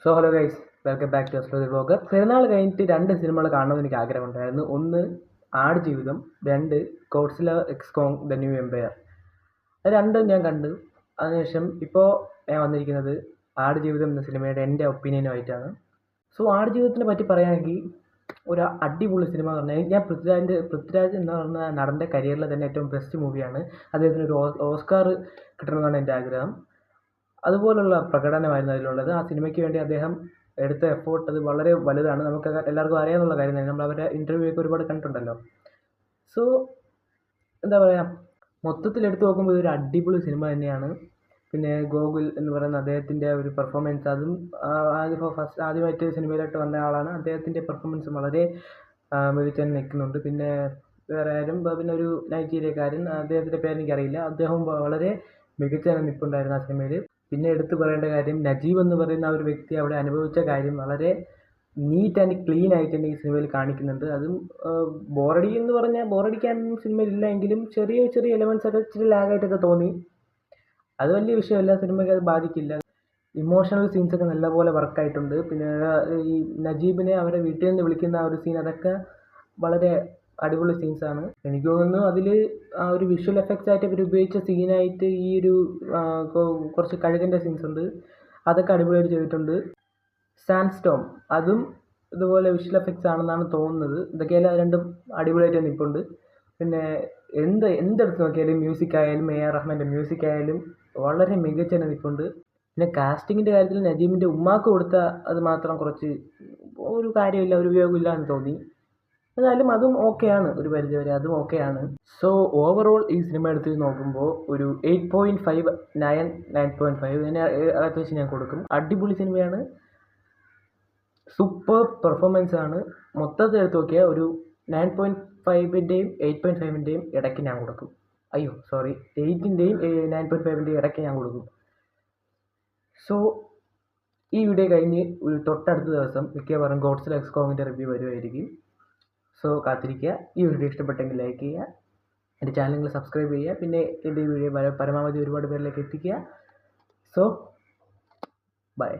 So hello guys, welcome back to Aslo the vlogger. Perunnal കഴിഞ്ഞിട്ട് 2 സിനിമകൾ കാണണമെന്ന് എനിക്ക് ആഗ്രഹമുണ്ടായിരുന്നു. ഒന്ന് Aadujeevitham, 2 Godzilla x Kong the new empire. അത് രണ്ടും ഞാൻ കണ്ടു. അതിനുശേഷം ഇപ്പോൾ ഞാൻ വന്നിരിക്കുന്നത് ആടുജീവിതം എന്ന സിനിമയുടെ എൻ്റെ ഒപ്പീനിയനുമായിട്ടാണ്. സോ ആടുജീവിതത്തിനെ പറ്റി പറയുകയാണെങ്കിൽ ഒരു അടിപൊളി സിനിമ എന്ന് പറഞ്ഞാൽ ഞാൻ പൃഥ്വിരാജ് എന്ന് പറഞ്ഞ നടൻ്റെ കരിയറിലെ തന്നെ ഏറ്റവും ബെസ്റ്റ് മൂവിയാണ്. അദ്ദേഹത്തിന് ഒരു ഓസ്കാർ കിട്ടണമെന്നാണ് എൻ്റെ ആഗ്രഹം. അതുപോലുള്ള പ്രകടനമായിരുന്നു അതിലുള്ളത്. ആ സിനിമയ്ക്ക് വേണ്ടി അദ്ദേഹം എടുത്ത എഫേർട്ട് അത് വളരെ വലുതാണ്. നമുക്ക് എല്ലാവർക്കും അറിയാവുന്ന കാര്യം തന്നെ. നമ്മൾ അവരുടെ ഇൻ്റർവ്യൂ ഒക്കെ ഒരുപാട് കണ്ടിട്ടുണ്ടല്ലോ. സോ എന്താ പറയുക, മൊത്തത്തിൽ എടുത്തു നോക്കുമ്പോൾ ഇതൊരു അടിപൊളി സിനിമ തന്നെയാണ്. പിന്നെ ഗോകുൽ എന്ന് പറയുന്ന അദ്ദേഹത്തിൻ്റെ ഒരു പെർഫോമൻസ്, അതും ആദ്യമായിട്ട് സിനിമയിലോട്ട് വന്ന ആളാണ്. അദ്ദേഹത്തിൻ്റെ പെർഫോമൻസ് വളരെ മികച്ചു നിൽക്കുന്നുണ്ട്. പിന്നെ വേറെ ആരും, പിന്നെ ഒരു നൈജീരിയക്കാരൻ, അദ്ദേഹത്തിൻ്റെ പേരെനിക്കറിയില്ല, അദ്ദേഹം വളരെ മികച്ച നിൽപ്പുണ്ടായിരുന്നു ആ സിനിമയിൽ. പിന്നെ എടുത്തു പറയേണ്ട കാര്യം, നജീബ് എന്ന് പറയുന്ന ആ ഒരു വ്യക്തി അവിടെ അനുഭവിച്ച കാര്യം വളരെ നീറ്റ് ആൻഡ് ക്ലീൻ ആയിട്ട് തന്നെ ഈ സിനിമയിൽ കാണിക്കുന്നുണ്ട്. അതും ബോറടി എന്ന് പറഞ്ഞാൽ ബോറടിക്കാനൊന്നും സിനിമയിലില്ല, എങ്കിലും ചെറിയ ചെറിയ എലമെൻറ്റ്സ് ഒക്കെ ഇച്ചിരി ലാഗായിട്ടൊക്കെ തോന്നി. അത് വലിയ വിഷയമല്ല, സിനിമയ്ക്ക് അത് ബാധിക്കില്ല. ഇമോഷണൽ സീൻസൊക്കെ നല്ലപോലെ വർക്കായിട്ടുണ്ട്. പിന്നെ ഈ നജീബിനെ അവരെ വീട്ടിൽ നിന്ന് വിളിക്കുന്ന ആ ഒരു സീൻ, അതൊക്കെ വളരെ അടിപൊളി സീൻസാണ്. എനിക്ക് തോന്നുന്നു അതിൽ ആ ഒരു വിഷ്വൽ എഫക്ട്സ് ആയിട്ട് അവർ ഉപയോഗിച്ച സീനായിട്ട് ഈ ഒരു കുറച്ച് കഴുകൻ്റെ സീൻസ് ഉണ്ട്, അതൊക്കെ അടിപൊളിയായിട്ട് ചെയ്തിട്ടുണ്ട്. സാൻഡ് സ്റ്റോം, അതും ഇതുപോലെ വിഷ്വൽ എഫക്ട്സ് ആണെന്നാണ് തോന്നുന്നത്. ഇതൊക്കെയെല്ലാം രണ്ടും അടിപൊളിയായിട്ട് നിൽപ്പുണ്ട്. പിന്നെ എന്തെടുത്ത് നോക്കിയാലും മ്യൂസിക് ആയാലും AR റഹ്മാൻ്റെ മ്യൂസിക് ആയാലും വളരെ മികച്ച നിൽപ്പുണ്ട്. പിന്നെ കാസ്റ്റിങ്ങിൻ്റെ കാര്യത്തിൽ നജീബിൻ്റെ ഉമ്മാക്ക് കൊടുത്ത അത് മാത്രം കുറച്ച് ഒരു കാര്യമില്ല, ഒരു ഉപയോഗമില്ല എന്ന് തോന്നി. എന്നാലും അതും ഓക്കെയാണ്, ഒരു പരിധി വരെ അതും ഓക്കെയാണ്. സോ ഓവറോൾ ഈ സിനിമ എടുത്ത് നോക്കുമ്പോൾ ഒരു 8.5, 9.5 ഇതിനെ അകത്ത് വെച്ച് ഞാൻ കൊടുക്കും. അടിപൊളി സിനിമയാണ്, സൂപ്പർ പെർഫോമൻസ് ആണ്. മൊത്തത്തിൽ എടുത്ത് നോക്കിയാൽ ഒരു 9.5-ൻ്റെയും 8.5-ൻ്റെയും ഇടയ്ക്ക് ഞാൻ കൊടുക്കും. 8-ൻ്റെയും 9.5-ൻ്റെയും ഇടയ്ക്ക് ഞാൻ കൊടുക്കും. സോ ഈ വീഡിയോ കഴിഞ്ഞ് ഒരു തൊട്ടടുത്ത ദിവസം മിക്കവാറും ഗോഡ്സില എക്സ് കോങ്ങിൻ്റെ റിവ്യൂ വരുമായിരിക്കും. സോ കാത്തിരിക്കുക. ഈ വീഡിയോ ഇഷ്ടപ്പെട്ടെങ്കിൽ ലൈക്ക് ചെയ്യുക, എൻ്റെ ചാനൽ സബ്സ്ക്രൈബ് ചെയ്യുക, പിന്നെ എൻ്റെ ഈ വീഡിയോ പരമാവധി ഒരുപാട് പേരിലേക്ക് എത്തിക്കുക. So by.